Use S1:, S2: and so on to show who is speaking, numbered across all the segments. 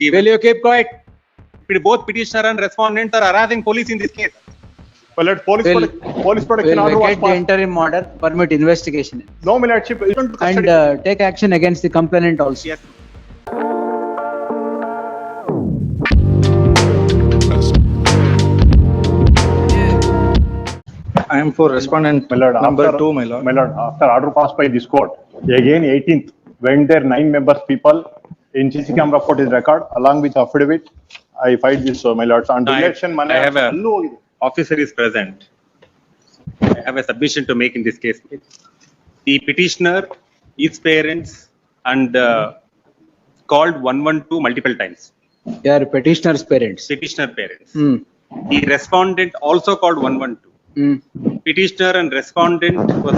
S1: Will you keep quiet? Both petitioner and respondent are harassing police in this case.
S2: My lord, police protection
S3: Will
S2: order was
S3: vacate the
S2: passed.
S3: interim order, permit investigation,
S2: No, my lordship, you don't
S3: and
S2: custody.
S3: take action against the complainant also.
S1: Yes.
S4: I am for respondent
S2: My lord,
S4: number
S2: after-
S4: 2, my lord.
S2: My lord, after order passed by this court, again 18th, when there 9 members people in CC camera footage record along with affidavit, I filed this, my lords, on
S1: No,
S2: election.
S1: I have a officer is present. I have a submission to make in this case. The petitioner, its parents and called 112 multiple times.
S3: They are petitioner's parents.
S1: Petitioner parents.
S3: Hmm.
S1: The respondent also called 112.
S3: Hmm.
S1: Petitioner and respondent was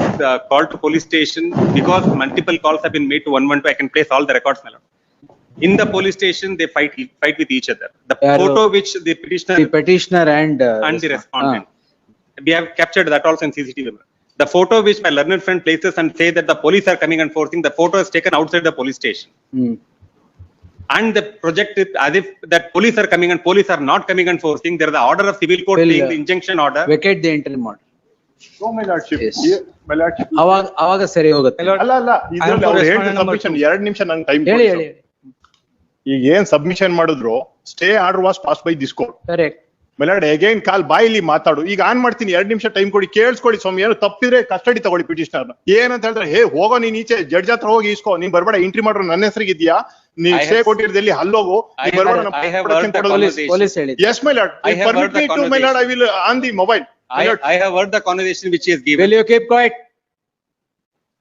S1: called to police station because multiple calls have been made to 112. I can place all the records, my lord. In the police station, they fight with each other. The
S3: Yeah,
S1: photo which the petitioner
S3: The petitioner and
S1: the respondent, we have captured that also in CCTV. The photo which my learned friend places and say that the police are coming and forcing, the photo is taken outside the police station.
S3: Hmm.
S1: And the project is as if that police are coming and police are not coming and forcing. There is the order of civil court
S3: Will,
S1: saying the injunction order.
S3: Vacate the interim order.
S2: No, my lordship.
S3: Yes.
S2: Here, my lordship.
S3: ಅವಾಗ ಸರಿ ಹೋಗುತ್ತೆ.
S4: My lord,
S2: ಅಲ್ಲ ಇದ್ರಲ್ಲಿ
S4: for
S2: ಅವ್ರು ಹೇಳಿದ
S4: respondent number
S2: submission 2 ನಿಮಿಷ ನಂಗೆ time
S3: ಹೇಳಿ ಹೇಳಿ.
S2: ಈಗ ಏನ್ ಸಬ್ಮಿಷನ್ ಮಾಡಿದ್ರು stay order was pass by this court.
S3: Correct.
S2: My lord, again ಕಾಲ್ ಬಾಯಿಲಿ ಮಾತಾಡು. ಈಗ ಆನ್ ಮಾಡ್ತೀನಿ 2 ನಿಮಿಷ ಟೈಮ್ ಕೊಡಿ, ಕೇಳಿಸ್ಕೊಳ್ಳಿ ಸ್ವಾಮಿ. ಏನು ತಪ್ಪಿದ್ರೆ ಕಸ್ಟಡಿ ತಗೊಳ್ಳಿ ಪಿಟಿಷನರ್. ಏನಂತ ಹೇಳಿದ್ರೆ ಹೇ ಹೋಗೋ ನೀನ್ ಈಚೆ ಜಡ್ಜ್ ಹತ್ರ ಹೋಗಿ ಇಸ್ಕೋ, ನೀನ್ ಬರ್ಬೇಡ, ಎಂಟ್ರಿ ಮಾಡ್ರು ನನ್ನ ಹೆಸರಿಗೆ ಇದೆಯಾ, ನೀನ್
S1: I
S2: ಸ್ಟೇ
S1: have-
S2: ಕೊಟ್ಟಿರೋದಲ್ಲಿ ಅಲ್ಲೋಗು,
S1: I
S2: ನೀನ್ ಬರ್ಬೇಡ,
S1: have-
S2: ನಮ್ಮ
S1: I have
S2: protection
S1: heard the
S2: ಕೊಡೋದು.
S1: conversation.
S3: ಪೊಲೀಸ್ ಹೇಳಿದ್ರು.
S2: Yes, my lord.
S1: I have
S2: Permit
S1: heard the
S2: me to, my lord, I will on the mobile. My lord.
S1: I have heard the conversation which he has given.
S3: Will you keep quiet?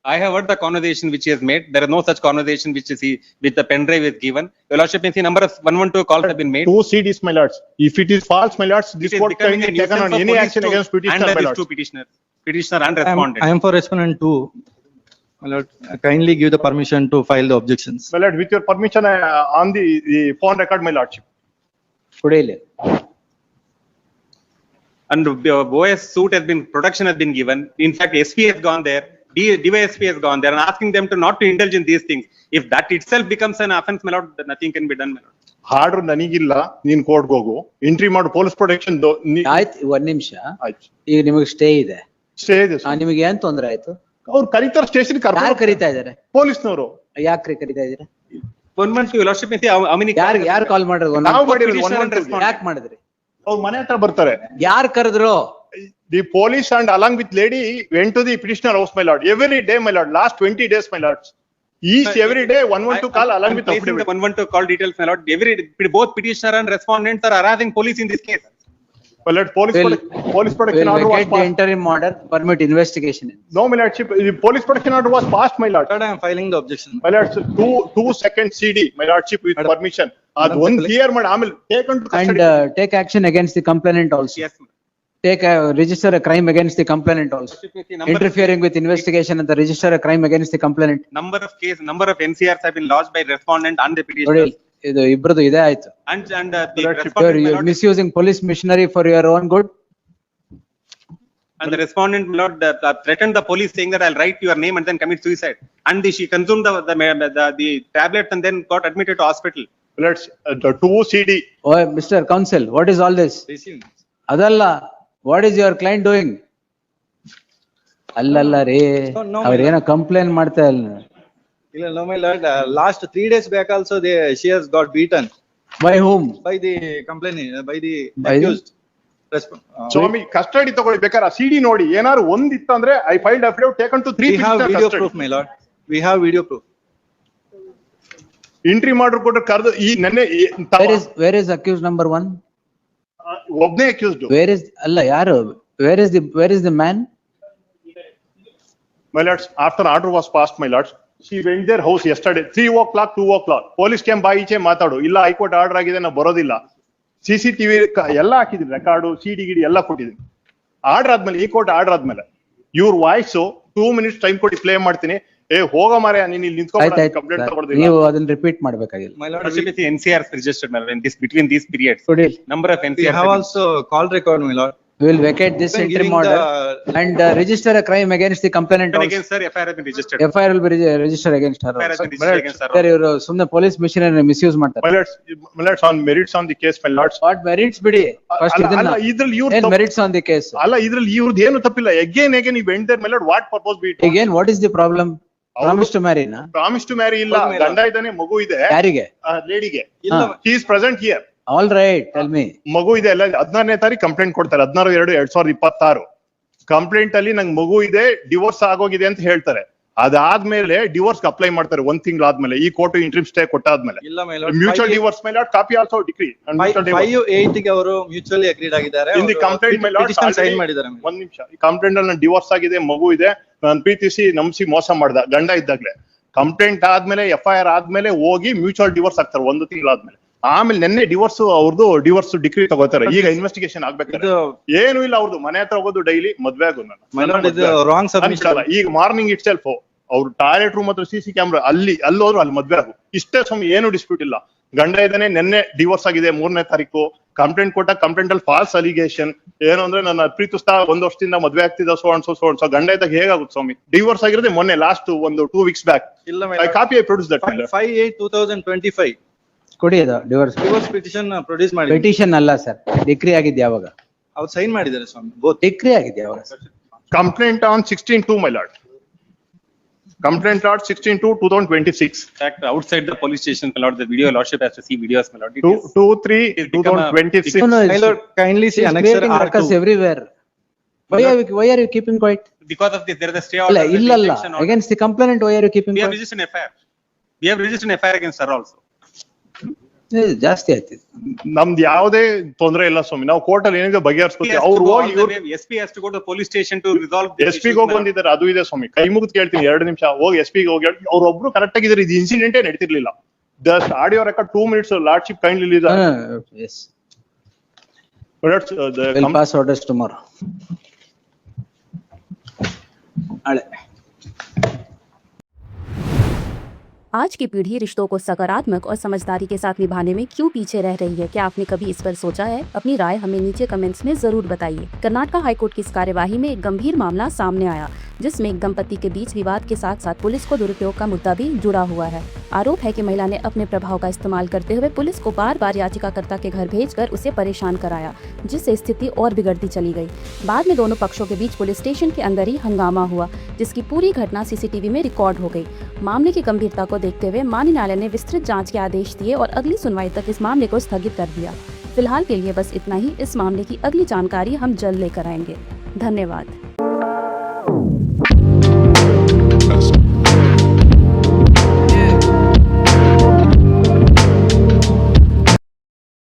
S1: I have heard the conversation which he has made. There is no such conversation which is with the pen drive is given. Your lordship may see number of 112 calls have been made.
S2: 2 CDs, my lords. If it is false, my lords, this
S1: It is
S2: court
S1: becoming a
S2: can taken on
S1: nuisance for
S2: any
S1: police
S2: action
S1: to
S2: against petitioner,
S1: handle
S2: my
S1: these
S2: lords.
S1: two petitioners, petitioner and
S4: I
S1: respondent.
S4: am for respondent 2. My lord, kindly give the permission to file the objections.
S2: My lord, with your permission, on the phone record, my lordship.
S3: ಕೊಡಿ ಇಲ್ಲಿ.
S1: And OS suit has been, protection has been given. In fact, SP has gone there, DYSP has gone there and asking them to not to indulge in these things. If that itself becomes an offense, my lord, then nothing can be done, my lord.
S2: Order ನನಗಿಲ್ಲ, ನೀನ್ ಕೋರ್ಟ್ಗೆ ಹೋಗು, entry ಮಾಡು, police protection
S3: ಆಯ್ತು, ಒಂದ್ ನಿಮಿಷ.
S2: ಆಯ್ತು.
S3: ಈಗ ನಿಮಗೆ ಸ್ಟೇ ಇದೆ.
S2: ಸ್ಟೇ ಇದೆ.
S3: ನಿಮಗೆ ಏನ್ ತೊಂದ್ರೆ ಆಯ್ತು?
S2: ಅವ್ರು ಕರೀತಾರೆ ಸ್ಟೇಷನ್,
S3: ಯಾರು ಕರೀತಾ ಇದಾರೆ?
S2: ಪೊಲೀಸ್ನವರು.
S3: ಯಾಕ್ರಿ ಕರೀತಾ ಇದ್ದೀರಾ?
S1: 112, your lordship may see how many.
S3: ಯಾರು ಕಾಲ್ ಮಾಡಿದ್ರು?
S2: ನಾವು ಮಾಡಿರೋದು
S1: petitioner and
S2: 112.
S1: respondent.
S3: ಯಾಕೆ ಮಾಡಿದ್ರಿ?
S2: ಅವ್ರ ಮನೆ ಹತ್ರ ಬರ್ತಾರೆ.
S3: ಯಾರು ಕರೆದ್ರು?
S2: The police and along with lady went to the petitioner house, my lord. Every day, my lord. Last 20 days, my lords. Each every day 112 call along with
S1: the
S2: affidavit.
S1: 112 call details, my lord. Both petitioner and respondents are harassing police in this case.
S2: My lord, police
S3: Will
S2: protection order was
S3: vacate the
S2: passed.
S3: interim order, permit investigation.
S2: No, my lordship. The police protection order was passed, my lord.
S4: Lord, I am filing the objection.
S2: My lords, two second CD, my lordship, with
S4: Madam-
S2: permission. Ad
S4: Madam
S2: one
S4: Secretary.
S2: clear, madam. Amil taken to
S3: And
S2: custody.
S3: take action against the complainant also.
S1: Yes.
S3: Register a crime against the complainant also.
S1: Lordship may see number of-
S3: Interfering with investigation and the register a crime against the complainant.
S1: number of NCRs have been lodged by respondent and the
S3: ನೋಡಿ,
S1: petitioner.
S3: ಇದು ಇಬ್ರದು ಇದೇ ಆಯ್ತು.
S1: And the
S2: Lordship,
S1: respondent, my
S3: You're
S1: lord,
S3: misusing police machinery for your own good.
S1: and the respondent, my lord, threatened the police saying that I'll write your name and then commit suicide. And she consumed the tablets and then got admitted to hospital.
S2: My lords, the 2 CD.
S3: Oh, Mr. Counsel, what is all this?
S4: Received.
S3: ಅದಲ್ಲ, what is your client doing? ಅಲ್ಲಲ್ಲ ರೀ,
S4: No,
S3: ಅವ್ರೇನೋ complaint ಮಾಡ್ತಾ ಇಲ್ಲ.
S4: No, my lord, last 3 days back also she has got beaten
S3: By whom?
S4: by the complainant, by the
S3: By the-
S4: accused.
S2: ಸ್ವಾಮಿ custody ತಗೊಳ್ಳಿ, ಬೇಕಾದ್ರೆ ಆ ಸಿಡಿ ನೋಡಿ, ಏನಾದ್ರು ಒಂದ್ ಇತ್ತಂದ್ರೆ I filed affidavit taken to 3
S4: We have video proof, my lord. We have video proof.
S2: Entry ಮಾಡ್ರು ಕೊಟ್ಟು ಕರೆದು ಈ ನೆನ್ನೆ
S3: Where is accused number 1?
S2: ಒಬ್ನೇ ಅಕ್ಯೂಸ್ಡ್.
S3: Where is, ಅಲ್ಲ ಯಾರು? Where is the man?
S2: My lords, after order was passed, my lords, she went their house yesterday, 3 o'clock, 2 o'clock. Police came by ಈಚೆ ಮಾತಾಡು, ಇಲ್ಲ ಹೈಕೋರ್ಟ್ ಆರ್ಡರ್ ಆಗಿದೆ, ನಾವು ಬರೋದಿಲ್ಲ. CCTV ಎಲ್ಲ ಹಾಕಿದ್ರಿ, ರೆಕಾರ್ಡು, CD ಗಿಡಿ ಎಲ್ಲ ಕೊಟ್ಟಿದ್ದೀನಿ. ಆರ್ಡರ್ ಆದ್ಮೇಲೆ, ಈ ಕೋರ್ಟ್ ಆರ್ಡರ್ ಆದ್ಮೇಲೆ ಇವ್ರ ವಾಯ್ಸ್ 2 minutes ಟೈಮ್ ಕೊಟ್ಟು ಪ್ಲೇ ಮಾಡ್ತೀನಿ. ಹೋಗ ಮಾರೆ, ನೀನ್ ಇಲ್ಲಿ ನಿಂತ್ಕೊಂಡು ಕಂಪ್ಲೇಂಟ್ ತಗೊಳ್ದಿಲ್ಲ.
S3: ನೀವು ಅದನ್ನ repeat ಮಾಡ್ಬೇಕಾಗಿಲ್ಲ.
S4: My lord,
S1: Lordship may see NCRs registered, my lord, in this, between these periods.
S3: ಕೊಡಿ.
S1: Number of
S4: we
S1: NCRs.
S4: have also call record, my lord.
S3: We will vacate this
S4: Then
S3: interim
S4: giving
S3: order
S4: the-
S3: and register a crime against the complainant
S1: Then
S3: also.
S1: again, sir, FIR has been registered.
S3: FIR will be registered against her
S1: FIR has
S3: also.
S1: been registered against her.
S3: Sir, ಇವರು ಸುಮ್ನೆ police machinery misuse ಮಾಡ್ತಾರೆ.
S2: My lords, on merits on the case, my lords.
S3: What merits ಬಿಡಿ. First
S2: ಅಲ್ಲ,
S3: ಇದನ್ನ.
S2: ಅಲ್ಲ, ಇದ್ರಲ್ಲಿ ಇವ್ರು
S3: ಏನ್
S2: ತಪ್ಪು-
S3: merits on the case?
S2: ಅಲ್ಲ, ಇದ್ರಲ್ಲಿ ಇವ್ರದ್ದು ಏನು ತಪ್ಪಿಲ್ಲ. Again, you went there, my lord, what purpose be it?
S3: Again, what is the problem? Promise to marry na?
S2: Promise to marry ಇಲ್ಲ,
S4: ಹೌದು, my lord.
S2: ಗಂಡ ಇದ್ದಾನೆ, ಮಗು ಇದೆ,
S3: ಯಾರಿಗೆ?
S2: ಲೇಡಿಗೆ.
S4: ಇಲ್ಲ,
S2: He is present here.
S3: All right, tell me.
S2: ಮಗು ಇದೆ ಎಲ್ಲ 16ನೇ ತಾರೀಕು ಕಂಪ್ಲೇಂಟ್ ಕೊಡ್ತಾರೆ 16/2/2026 ಕಂಪ್ಲೇಂಟ್ ಅಲ್ಲಿ ನಂಗೆ ಮಗು ಇದೆ ಡಿವೋರ್ಸ್ ಆಗೋಗಿದೆ ಅಂತ ಹೇಳ್ತಾರೆ. ಅದಾದ್ಮೇಲೆ ಡಿವೋರ್ಸ್ ಅಪ್ಲೈ ಮಾಡ್ತಾರೆ 1 ತಿಂಗಳಾದ್ಮೇಲೆ ಈ ಕೋರ್ಟ್ ಇಂಟ್ರಿಮ್ ಸ್ಟೇ ಕೊಟ್ಟಾದ್ಮೇಲೆ
S4: ಇಲ್ಲ my lord.
S2: ಮ್ಯೂಚುವಲ್ ಡಿವೋರ್ಸ್ ಮೇಲೆ ಕಾಪಿ ಆಲ್ಸೋ ಡಿಗ್ರಿ
S4: 5/8 ಗೆ ಅವರು ಮ್ಯೂಚುವಲಿ ಅಗ್ರೀಡ್ ಆಗಿದ್ದಾರೆ.
S2: In the complaint, my lord,
S4: sign
S2: already-
S4: ಮಾಡಿದ್ದಾರೆ.
S2: ಒಂದ್ ನಿಮಿಷ, ಈ ಕಂಪ್ಲೇಂಟ್ ಅಲ್ಲಿ ಡಿವೋರ್ಸ್ ಆಗಿದೆ, ಮಗು ಇದೆ, ನಾನು ಪ್ರೀತಿಸಿ ನಂಬಿಸಿ ಮೋಸ ಮಾಡ್ದ ಗಂಡ ಇದ್ದಾಗ್ಲೆ ಕಂಪ್ಲೇಂಟ್ ಆದ್ಮೇಲೆ FIR ಆದ್ಮೇಲೆ ಹೋಗಿ ಮ್ಯೂಚುವಲ್ ಡಿವೋರ್ಸ್ ಆಗ್ತಾರೆ 1 ತಿಂಗಳಾದ್ಮೇಲೆ. ಆಮೇಲೆ ನೆನ್ನೆ ಡಿವೋರ್ಸ್ ಅವ್ರದ್ದು ಡಿವೋರ್ಸ್ ಡಿಗ್ರಿ ತಗೋತಾರೆ. ಈಗ ಇನ್ವೆಸ್ಟಿಗೇಷನ್ ಆಗ್ಬೇಕಾದ್ರೆ
S4: ಇದು
S2: ಏನು ಇಲ್ಲ, ಅವ್ರದ್ದು ಮನೆ ಹತ್ರ ಹೋಗೋದು ಡೈಲಿ ಮದ್ವೆ ಆಗೋದು ನಾನು.
S4: my lord, ಇದು wrong submission.
S2: ಅನ್ಸಲ್ಲ. ಈಗ ಮಾರ್ನಿಂಗ್ ಇಟ್ ಸೆಲ್ಫ್ ಅವ್ರು ಟಾಯ್ಲೆಟ್ ರೂಮ್ ಹತ್ರ CC ಕ್ಯಾಮ್ರಾ ಅಲ್ಲಿ ಹೋದ್ರು ಅಲ್ಲಿ ಮದ್ವೆ ಆಗು. ಇಷ್ಟೇ ಸ್ವಾಮಿ, ಏನು ಡಿಸ್ಪ್ಯೂಟ್ ಇಲ್ಲ. ಗಂಡ ಇದ್ದಾನೆ, ನೆನ್ನೆ ಡಿವೋರ್ಸ್ ಆಗಿದೆ 3ನೇ ತಾರೀಕು. ಕಂಪ್ಲೇಂಟ್ ಕೊಟ್ಟ ಕಂಪ್ಲೇಂಟ್ ಅಲ್ಲಿ ಫಾಲ್ಸ್ ಅಲಿಗೇಷನ್ ಏನು ಅಂದ್ರೆ ನನ್ನ ಪ್ರೀತಿಸ್ತಾ 1 ವರ್ಷದಿಂದ ಮದ್ವೆ ಆಗ್ತಿದ್ದ ಸೋ ಗಂಡ ಇದ್ದಾಗ ಹೇಗಾಗುತ್ತೆ ಸ್ವಾಮಿ? ಡಿವೋರ್ಸ್ ಆಗಿರೋದೇ ಮೊನ್ನೆ ಲಾಸ್ಟ್ 2 weeks ಬ್ಯಾಕ್.
S4: ಇಲ್ಲ my
S2: I
S4: lord.
S2: Copy I produce that.
S4: 5/8/2025
S3: ಕೊಡಿ ಅದು divorce.
S4: ಡಿವೋರ್ಸ್ ಪಿಟಿಷನ್ ಪ್ರೊಡ್ಯೂಸ್ ಮಾಡಿ
S3: Petition ಅಲ್ಲ ಸರ್. ಡಿಗ್ರಿ ಆಗಿದೆ ಯಾವಾಗ?
S4: ಅವ್ರು ಸೈನ್ ಮಾಡಿದ್ದಾರೆ ಸ್ವಾಮಿ ಬೋತ್.
S3: ಡಿಗ್ರಿ ಆಗಿದೆ ಯಾವಾಗ?
S2: Complaint on 16/2 my lord. Complaint lord 16/2/2026.
S1: Fact, outside the police station, my lord, the video lordship has to see videos, my lord. It is-
S2: 2/3/2026.
S3: No, no,
S4: My lord, kindly see
S3: She's
S4: annexure
S3: creating ruckus
S4: R2.
S3: everywhere. Why are you keeping quiet?
S1: Because of this, there is a stay
S3: ಇಲ್ಲ
S1: order. there is an
S3: ಇಲ್ಲಲ್ಲ.
S1: injunction order.
S3: Against the complainant, why are you keeping
S1: We have
S3: quiet?
S1: registered an FIR. We have registered an FIR against her also.
S3: ಏ, ಜಾಸ್ತಿ ಆಯ್ತು.
S2: ನಮ್ದು ಯಾವುದೇ ತೊಂದ್ರೆ ಇಲ್ಲ ಸ್ವಾಮಿ, ನಾವು ಕೋರ್ಟ್ ಅಲ್ಲಿ ಏನಿದೆ
S1: He
S2: ಬಗೆಹರಿಸ್ಕೊತೀವಿ.
S1: has to
S2: ಅವ್ರು
S1: go
S2: ಹೋಗಿ
S1: all the way. SP has to go to the police station to resolve this
S2: SP
S1: issue,
S2: ಹೋಗಿ
S1: my lord.
S2: ಬಂದಿದ್ದಾರೆ, ಅದು ಇದೆ ಸ್ವಾಮಿ. ಕೈ ಮುಗಿದು ಕೇಳ್ತೀನಿ 2 ನಿಮಿಷ, ಹೋಗಿ SP ಹೋಗಿ ಹೇಳಿ. ಅವ್ರೊಬ್ರು ಕರೆಕ್ಟ್ ಆಗಿದ್ದಾರೆ, ಇದು ಇನ್ಸಿಡೆಂಟೇ ನಡೀತಿರ್ಲಿಲ್ಲ. Just audio record 2 minutes lordship kindly release.
S3: Yes,
S2: the
S3: we'll pass orders tomorrow. ನಾಳೆ.
S5: आज की पीढ़ी रिश्तों को सकारात्मक और समझदारी के साथ निभाने में क्यों पीछे रह रही है? क्या आपने कभी इस पर सोचा है? अपनी राय हमें नीचे कमेंट्स में जरूर बताइए। कर्नाटका हाईकोर्ट की इस कार्यवाही में एक गंभीर मामला सामने आया, जिसमें एक दंपति के बीच विवाद के साथ साथ पुलिस को दुरुपयोग का मुद्दा भी जुड़ा हुआ है। आरोप है कि महिला ने अपने प्रभाव का इस्तेमाल करते हुए पुलिस को बार बार याचिकाकर्ता के घर भेजकर उसे परेशान कराया, जिससे स्थिति और बिगड़ती चली गई। बाद में दोनों पक्षों के बीच पुलिस स्टेशन के अंदर ही हंगामा हुआ, जिसकी पूरी घटना CCTV में रिकॉर्ड हो गई। मामले की गंभीरता को देखते हुए माननीय न्यायालय ने विस्तृत जांच के आदेश दिए और अगली सुनवाई तक इस मामले को स्थगित कर दिया। फिलहाल के लिए बस इतना ही। इस मामले की अगली जानकारी हम जल्द लेकर आएंगे। धन्यवाद।